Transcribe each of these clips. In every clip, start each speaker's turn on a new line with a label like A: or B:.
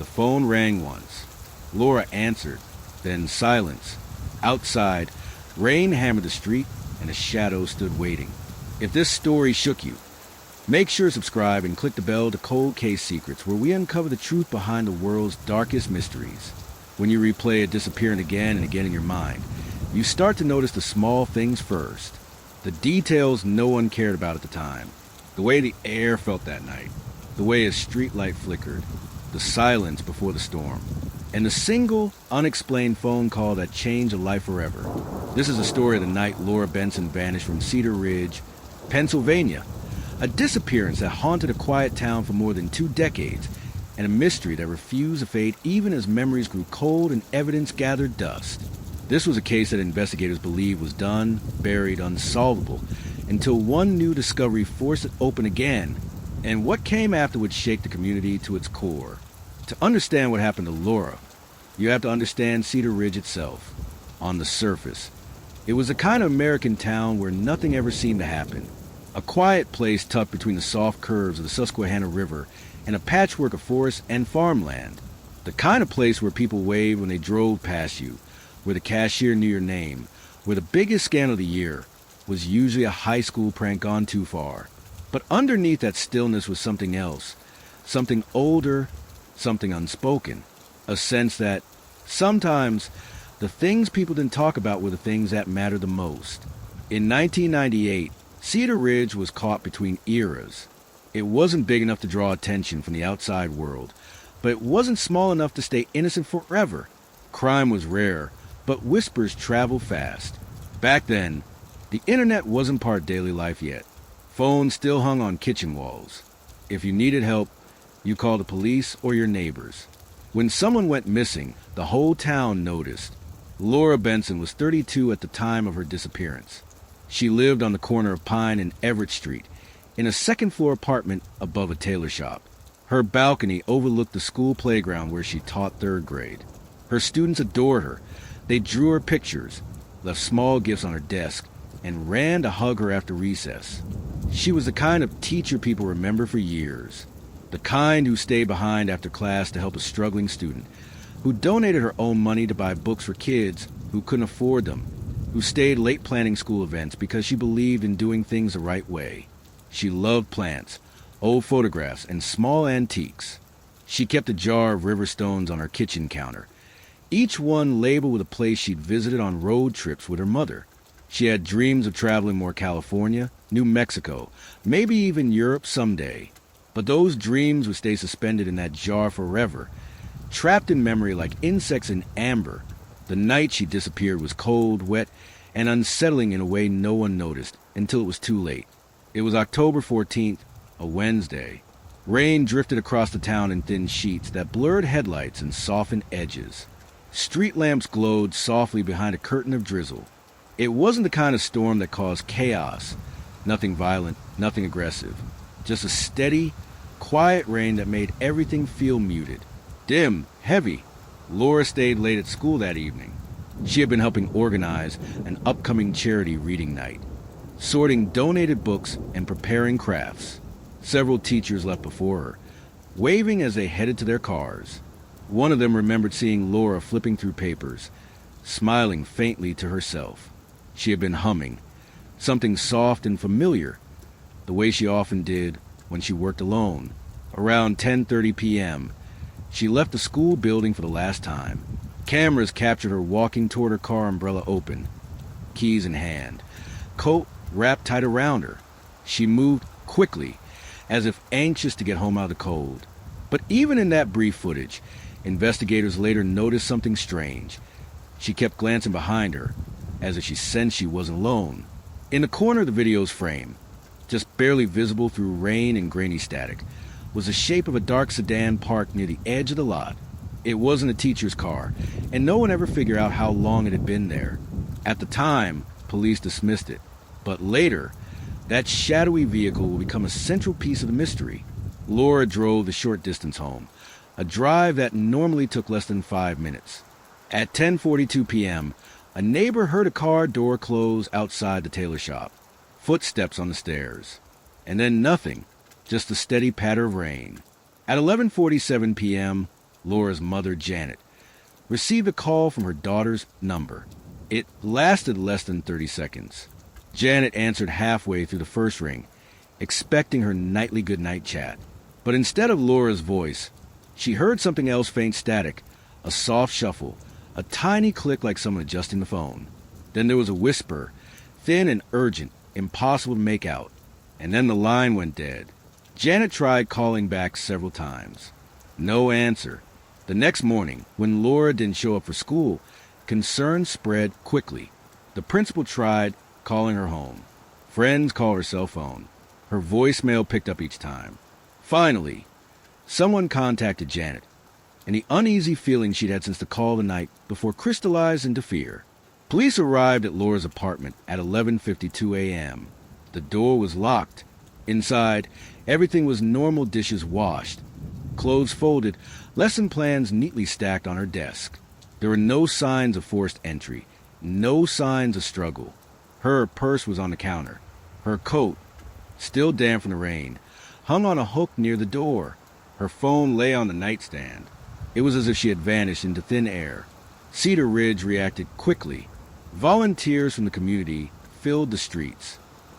A: The phone rang once. Laura answered, then silence. Outside, rain hammered the street, and a shadow stood waiting. If this story shook you, make sure to subscribe and click the bell to Cold Case Secrets, where we uncover the truth behind the world's darkest mysteries. When you replay a disappearance again and again in your mind, you start to notice the small things first. The details no one cared about at the time. The way the air felt that night. The way a streetlight flickered. The silence before the storm. And the single, unexplained phone call that changed a life forever. This is the story of the night Laura Benson vanished from Cedar Ridge, Pennsylvania. A disappearance that haunted a quiet town for more than 2 decades, and a mystery that refused to fade even as memories grew cold and evidence gathered dust. This was a case that investigators believed was done, buried, unsolvable, until one new discovery forced it open again, and what came after would shake the community to its core. To understand what happened to Laura, you have to understand Cedar Ridge itself. On the surface, it was a kind of American town where nothing ever seemed to happen. A quiet place tucked between the soft curves of the Susquehanna River and a patchwork of forest and farmland. The kind of place where people waved when they drove past you, where the cashier knew your name, where the biggest scandal of the year was usually a high school prank gone too far. But underneath that stillness was something else, something older, something unspoken, a sense that sometimes the things people didn't talk about were the things that mattered the most. In 1998, Cedar Ridge was caught between eras. It wasn't big enough to draw attention from the outside world, but it wasn't small enough to stay innocent forever. Crime was rare, but whispers traveled fast. Back then, the internet wasn't part of daily life yet. Phones still hung on kitchen walls. If you needed help, you called the police or your neighbors. When someone went missing, the whole town noticed. Laura Benson was 32 at the time of her disappearance. She lived on the corner of Pine and Everett Street, in a second-floor apartment above a tailor shop. Her balcony overlooked the school playground where she taught 3rd grade. Her students adored her. They drew her pictures, left small gifts on her desk, and ran to hug her after recess. She was the kind of teacher people remember for years. The kind who stayed behind after class to help a struggling student, who donated her own money to buy books for kids who couldn't afford them, who stayed late planning school events because she believed in doing things the right way. She loved plants, old photographs, and small antiques. She kept a jar of river stones on her kitchen counter, each one labeled with a place she'd visited on road trips with her mother. She had dreams of traveling more California, New Mexico, maybe even Europe someday. But those dreams would stay suspended in that jar forever, trapped in memory like insects in amber. The night she disappeared was cold, wet, and unsettling in a way no one noticed until it was too late. It was October 14th, a Wednesday. Rain drifted across the town in thin sheets that blurred headlights and softened edges. Street lamps glowed softly behind a curtain of drizzle. It wasn't the kind of storm that caused chaos. Nothing violent, nothing aggressive. Just a steady, quiet rain that made everything feel muted. Dim, heavy. Laura stayed late at school that evening. She had been helping organize an upcoming charity reading night, sorting donated books and preparing crafts. Several teachers left before her, waving as they headed to their cars. One of them remembered seeing Laura flipping through papers, smiling faintly to herself. She had been humming, something soft and familiar, the way she often did when she worked alone. Around 10:30 p.m., she left the school building for the last time. Cameras captured her walking toward her car umbrella open, keys in hand, coat wrapped tight around her. She moved quickly, as if anxious to get home out of the cold. But even in that brief footage, investigators later noticed something strange. She kept glancing behind her, as if she sensed she wasn't alone. In the corner of the video's frame, just barely visible through rain and grainy static, was the shape of a dark sedan parked near the edge of the lot. It wasn't a teacher's car, and no one ever figured out how long it had been there. At the time, police dismissed it, but later, that shadowy vehicle would become a central piece of the mystery. Laura drove the short distance home, a drive that normally took less than 5 minutes. At 10:42 p.m., a neighbor heard a car door close outside the tailor shop, footsteps on the stairs, and then nothing, just the steady patter of rain. At 11:47 p.m., Laura's mother, Janet, received a call from her daughter's number. It lasted less than 30 seconds. Janet answered halfway through the first ring, expecting her nightly goodnight chat. But instead of Laura's voice, she heard something else, faint static, a soft shuffle, a tiny click like someone adjusting the phone. Then there was a whisper, thin and urgent, impossible to make out. And then the line went dead. Janet tried calling back several times. No answer. The next morning, when Laura didn't show up for school, concern spread quickly. The principal tried calling her home. Friends called her cell phone. Her voicemail picked up each time. Finally, someone contacted Janet, and the uneasy feeling she'd had since the call the night before crystallized into fear. Police arrived at Laura's apartment at 11:52 a.m. The door was locked. Inside, everything was normal, dishes washed, clothes folded, lesson plans neatly stacked on her desk. There were no signs of forced entry, no signs of struggle. Her purse was on the counter. Her coat, still damp from the rain, hung on a hook near the door. Her phone lay on the nightstand. It was as if she had vanished into thin air. Cedar Ridge reacted quickly. Volunteers from the community filled the streets.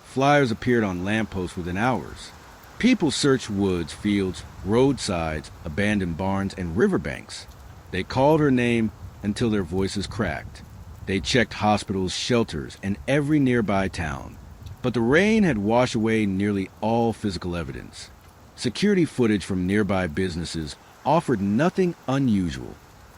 A: Flyers appeared on lampposts within hours. People searched woods, fields, roadsides, abandoned barns, and riverbanks. They called her name until their voices cracked. They checked hospitals, shelters, and every nearby town. But the rain had washed away nearly all physical evidence. Security footage from nearby businesses offered nothing unusual.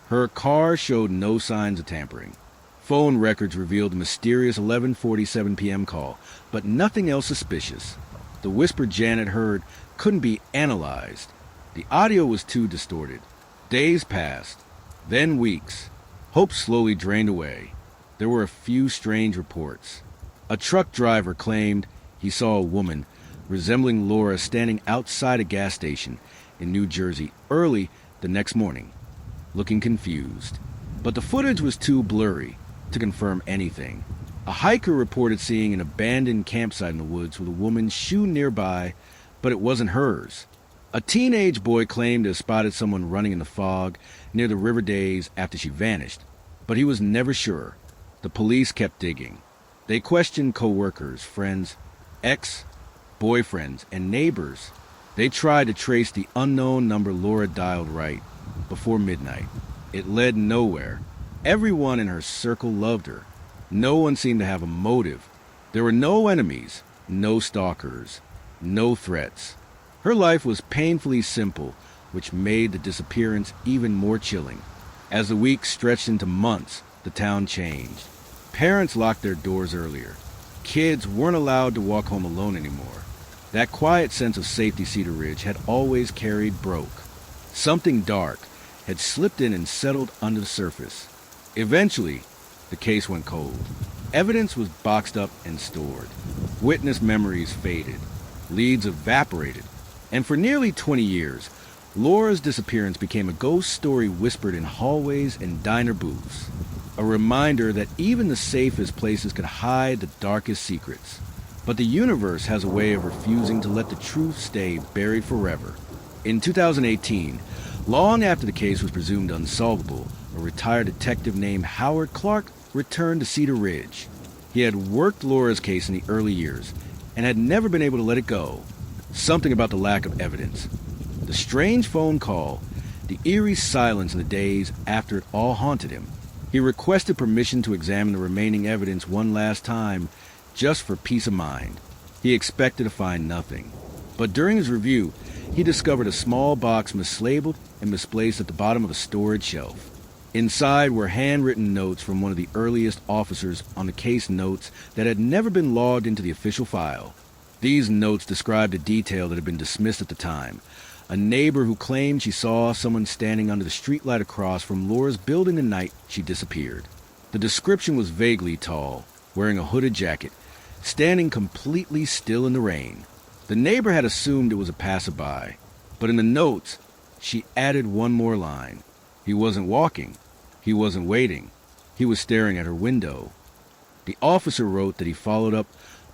A: Her car showed no signs of tampering. Phone records revealed a mysterious 11:47 p.m. call, but nothing else suspicious. The whisper Janet heard couldn't be analyzed. The audio was too distorted. Days passed, then weeks. Hope slowly drained away. There were a few strange reports. A truck driver claimed he saw a woman resembling Laura standing outside a gas station in New Jersey early the next morning, looking confused. But the footage was too blurry to confirm anything. A hiker reported seeing an abandoned campsite in the woods with a woman's shoe nearby, but it wasn't hers. A teenage boy claimed to have spotted someone running in the fog near the river days after she vanished, but he was never sure. The police kept digging. They questioned co-workers, friends, ex-boyfriends, and neighbors. They tried to trace the unknown number Laura dialed right before midnight. It led nowhere. Everyone in her circle loved her. No one seemed to have a motive. There were no enemies, no stalkers, no threats. Her life was painfully simple, which made the disappearance even more chilling. As the weeks stretched into months, the town changed. Parents locked their doors earlier. Kids weren't allowed to walk home alone anymore. That quiet sense of safety Cedar Ridge had always carried broke. Something dark had slipped in and settled under the surface. Eventually, the case went cold. Evidence was boxed up and stored. Witness memories faded. Leads evaporated. And for nearly 20 years, Laura's disappearance became a ghost story whispered in hallways and diner booths. A reminder that even the safest places could hide the darkest secrets. But the universe has a way of refusing to let the truth stay buried forever. In 2018, long after the case was presumed unsolvable, a retired detective named Howard Clark returned to Cedar Ridge. He had worked Laura's case in the early years and had never been able to let it go. Something about the lack of evidence, the strange phone call, the eerie silence in the days after it all haunted him. He requested permission to examine the remaining evidence one last time, just for peace of mind. He expected to find nothing. But during his review, he discovered a small box mislabeled and misplaced at the bottom of a storage shelf. Inside were handwritten notes from one of the earliest officers on the case, notes that had never been logged into the official file. These notes described a detail that had been dismissed at the time. A neighbor who claimed she saw someone standing under the streetlight across from Laura's building the night she disappeared. The description was vaguely tall, wearing a hooded jacket, standing completely still in the rain. The neighbor had assumed it was a passerby, but in the notes, she added one more line. He wasn't walking. He wasn't waiting. He was staring at her window. The officer wrote that he followed up,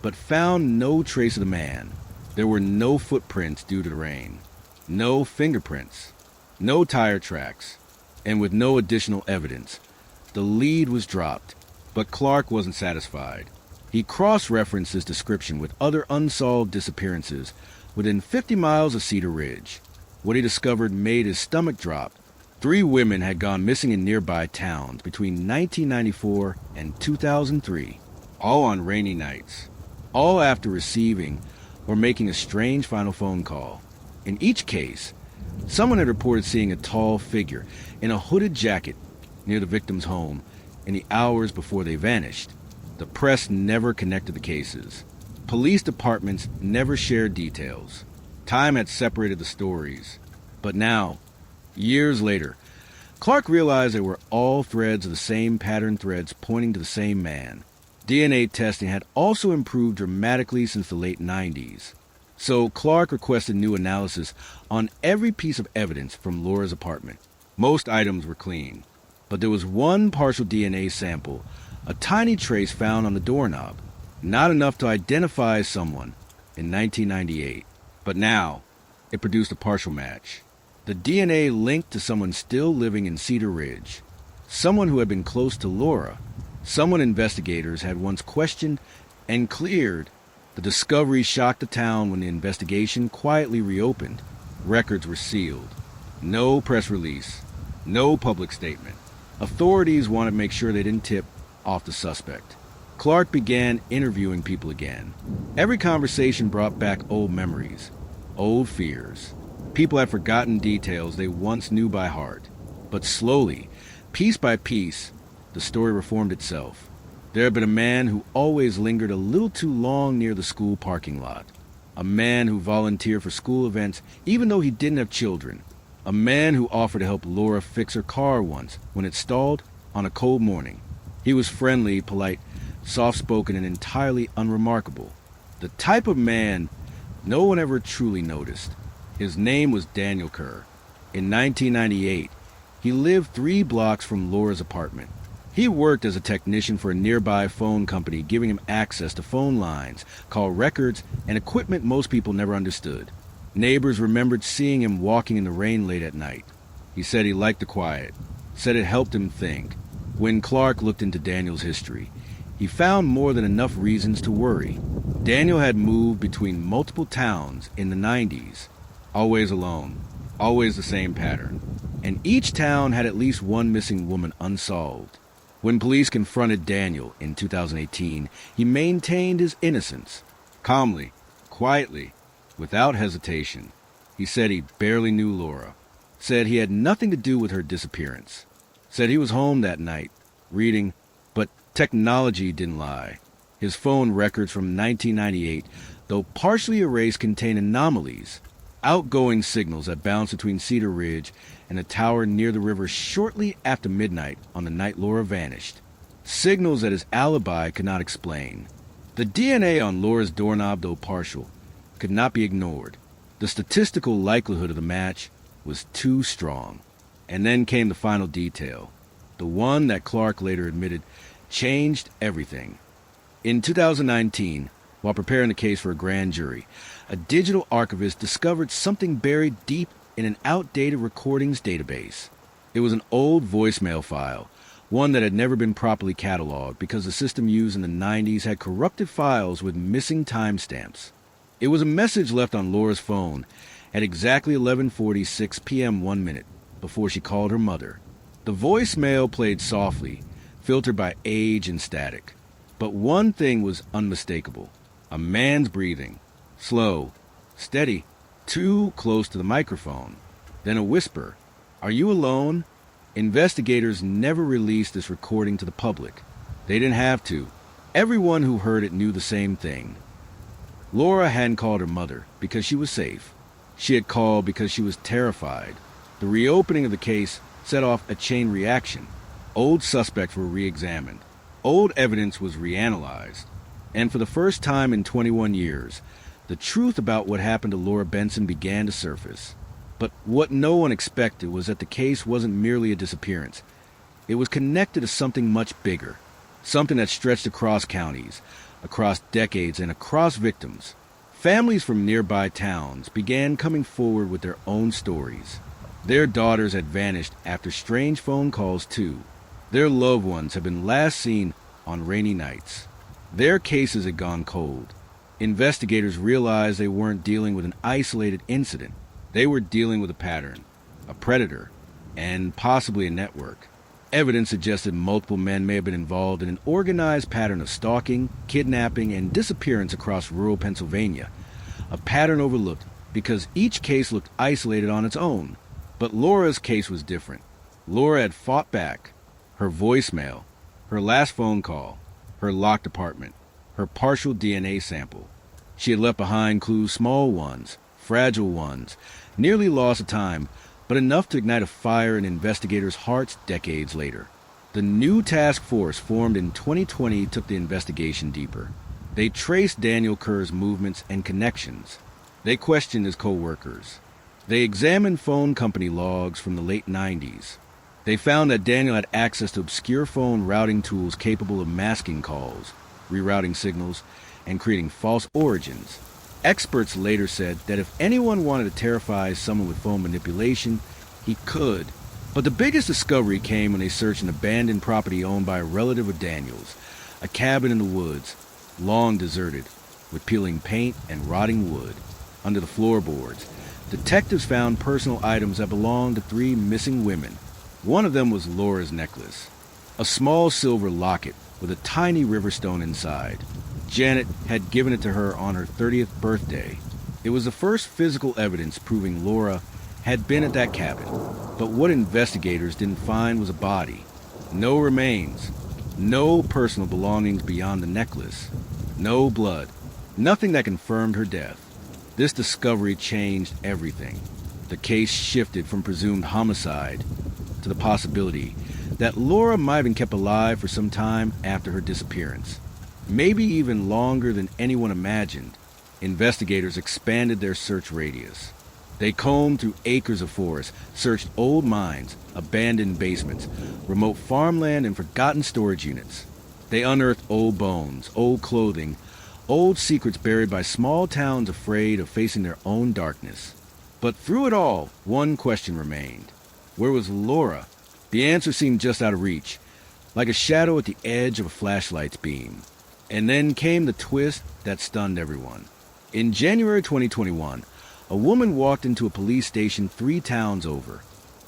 A: but found no trace of the man. There were no footprints due to the rain. No fingerprints. No tire tracks, and with no additional evidence. The lead was dropped, but Clark wasn't satisfied. He cross-referenced his description with other unsolved disappearances within 50 miles of Cedar Ridge. What he discovered made his stomach drop. 3 women had gone missing in nearby towns between 1994 and 2003, all on rainy nights, all after receiving or making a strange final phone call. In each case, someone had reported seeing a tall figure in a hooded jacket near the victim's home in the hours before they vanished. The press never connected the cases. Police departments never shared details. Time had separated the stories. But now, years later, Clark realized they were all threads of the same pattern threads pointing to the same man. DNA testing had also improved dramatically since the late 90s. So Clark requested new analysis on every piece of evidence from Laura's apartment. Most items were clean, but there was one partial DNA sample, a tiny trace found on the doorknob, not enough to identify someone in 1998. But now, it produced a partial match. The DNA linked to someone still living in Cedar Ridge, someone who had been close to Laura, someone investigators had once questioned and cleared. The discovery shocked the town when the investigation quietly reopened. Records were sealed. No press release. No public statement. Authorities wanted to make sure they didn't tip off the suspect. Clark began interviewing people again. Every conversation brought back old memories, old fears. People had forgotten details they once knew by heart. But slowly, piece by piece, the story reformed itself. There had been a man who always lingered a little too long near the school parking lot. A man who volunteered for school events even though he didn't have children. A man who offered to help Laura fix her car once when it stalled on a cold morning. He was friendly, polite, soft-spoken, and entirely unremarkable. The type of man no one ever truly noticed. His name was Daniel Kerr. In 1998, he lived 3 blocks from Laura's apartment. He worked as a technician for a nearby phone company, giving him access to phone lines, call records, and equipment most people never understood. Neighbors remembered seeing him walking in the rain late at night. He said he liked the quiet, said it helped him think. When Clark looked into Daniel's history, he found more than enough reasons to worry. Daniel had moved between multiple towns in the 90s, always alone, always the same pattern. And each town had at least one missing woman unsolved. When police confronted Daniel in 2018, he maintained his innocence. Calmly, quietly, without hesitation. He said he barely knew Laura. Said he had nothing to do with her disappearance. Said he was home that night, reading, but technology didn't lie. His phone records from 1998, though partially erased, contain anomalies. Outgoing signals that bounced between Cedar Ridge and a tower near the river shortly after midnight on the night Laura vanished. Signals that his alibi could not explain. The DNA on Laura's doorknob, though partial, could not be ignored. The statistical likelihood of the match was too strong. And then came the final detail, the one that Clark later admitted changed everything. In 2019, while preparing the case for a grand jury, a digital archivist discovered something buried deep in an outdated recordings database. It was an old voicemail file, one that had never been properly cataloged because the system used in the 90s had corrupted files with missing timestamps. It was a message left on Laura's phone at exactly 11:46 p.m. 1 minute before she called her mother. The voicemail played softly, filtered by age and static. But one thing was unmistakable. A man's breathing. Slow, steady, too close to the microphone. Then a whisper. "Are you alone?" Investigators never released this recording to the public. They didn't have to. Everyone who heard it knew the same thing. Laura hadn't called her mother because she was safe. She had called because she was terrified. The reopening of the case set off a chain reaction. Old suspects were re-examined. Old evidence was reanalyzed. And for the first time in 21 years, the truth about what happened to Laura Benson began to surface. But what no one expected was that the case wasn't merely a disappearance. It was connected to something much bigger, something that stretched across counties, across decades, and across victims. Families from nearby towns began coming forward with their own stories. Their daughters had vanished after strange phone calls, too. Their loved ones had been last seen on rainy nights. Their cases had gone cold. Investigators realized they weren't dealing with an isolated incident. They were dealing with a pattern, a predator, and possibly a network. Evidence suggested multiple men may have been involved in an organized pattern of stalking, kidnapping, and disappearance across rural Pennsylvania. A pattern overlooked because each case looked isolated on its own. But Laura's case was different. Laura had fought back. Her voicemail, her last phone call, her locked apartment, her partial DNA sample. She had left behind clues, small ones, fragile ones, nearly lost to time, but enough to ignite a fire in investigators' hearts decades later. The new task force formed in 2020 took the investigation deeper. They traced Daniel Kerr's movements and connections. They questioned his co-workers. They examined phone company logs from the late 90s. They found that Daniel had access to obscure phone routing tools capable of masking calls, rerouting signals, and creating false origins. Experts later said that if anyone wanted to terrify someone with phone manipulation, he could. But the biggest discovery came when they searched an abandoned property owned by a relative of Daniel's, a cabin in the woods, long deserted, with peeling paint and rotting wood. Under the floorboards, detectives found personal items that belonged to 3 missing women. One of them was Laura's necklace, a small silver locket with a tiny river stone inside. Janet had given it to her on her 30th birthday. It was the first physical evidence proving Laura had been at that cabin. But what investigators didn't find was a body. No remains. No personal belongings beyond the necklace. No blood. Nothing that confirmed her death. This discovery changed everything. The case shifted from presumed homicide to the possibility that Laura might have been kept alive for some time after her disappearance. Maybe even longer than anyone imagined. Investigators expanded their search radius. They combed through acres of forest, searched old mines, abandoned basements, remote farmland, and forgotten storage units. They unearthed old bones, old clothing, old secrets buried by small towns afraid of facing their own darkness. But through it all, one question remained. Where was Laura? The answer seemed just out of reach, like a shadow at the edge of a flashlight's beam. And then came the twist that stunned everyone. In January 2021, a woman walked into a police station 3 towns over.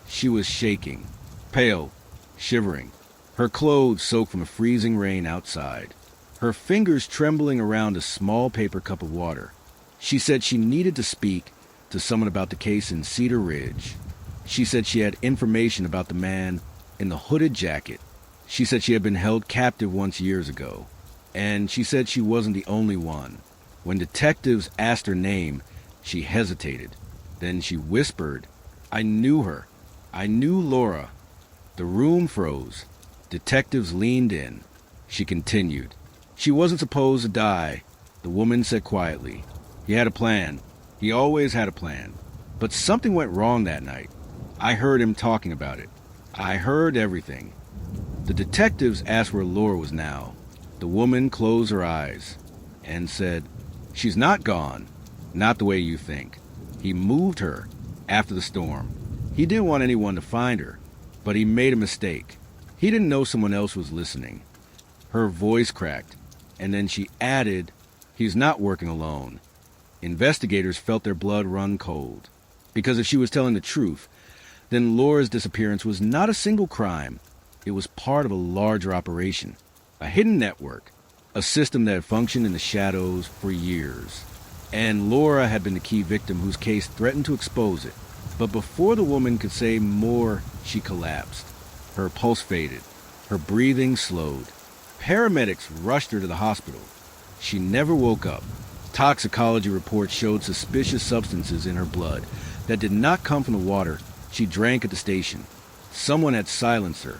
A: She was shaking, pale, shivering, her clothes soaked from a freezing rain outside, her fingers trembling around a small paper cup of water. She said she needed to speak to someone about the case in Cedar Ridge. She said she had information about the man in the hooded jacket. She said she had been held captive once years ago. And she said she wasn't the only one. When detectives asked her name, she hesitated. Then she whispered, "I knew her. I knew Laura." The room froze. Detectives leaned in. She continued. "She wasn't supposed to die," the woman said quietly. "He had a plan. He always had a plan. But something went wrong that night. I heard him talking about it. I heard everything." The detectives asked where Laura was now. The woman closed her eyes and said, "She's not gone. Not the way you think. He moved her after the storm. He didn't want anyone to find her, but he made a mistake. He didn't know someone else was listening." Her voice cracked, and then she added, "He's not working alone." Investigators felt their blood run cold, because if she was telling the truth, then Laura's disappearance was not a single crime. It was part of a larger operation. A hidden network, a system that had functioned in the shadows for years. And Laura had been the key victim whose case threatened to expose it. But before the woman could say more, she collapsed. Her pulse faded. Her breathing slowed. Paramedics rushed her to the hospital. She never woke up. Toxicology reports showed suspicious substances in her blood that did not come from the water she drank at the station. Someone had silenced her.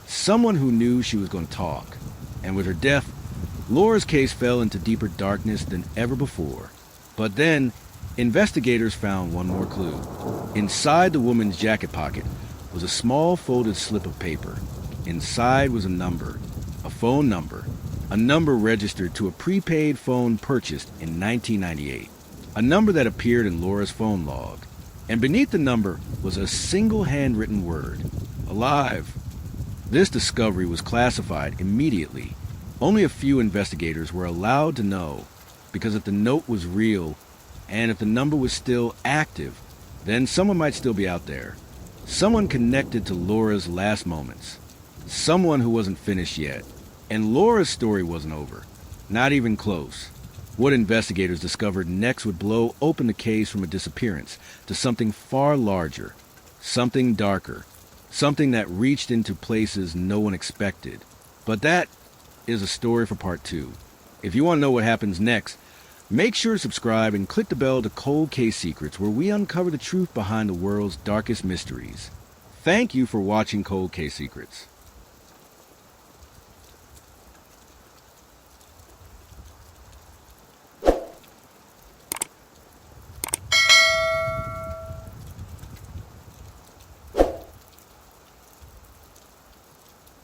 A: Someone who knew she was going to talk. And with her death, Laura's case fell into deeper darkness than ever before. But then, investigators found one more clue. Inside the woman's jacket pocket was a small folded slip of paper. Inside was a phone number, a number registered to a prepaid phone purchased in 1998, a number that appeared in Laura's phone log. And beneath the number was a single handwritten word: alive. This discovery was classified immediately. Only a few investigators were allowed to know, because if the note was real, and if the number was still active, then someone might still be out there. Someone connected to Laura's last moments. Someone who wasn't finished yet. And Laura's story wasn't over. Not even close. What investigators discovered next would blow open the case from a disappearance to something far larger, something darker, something that reached into places no one expected. But that is a story for part 2. If you want to know what happens next, make sure to subscribe and click the bell to Cold Case Secrets, where we uncover the truth behind the world's darkest mysteries. Thank you for watching Cold Case Secrets.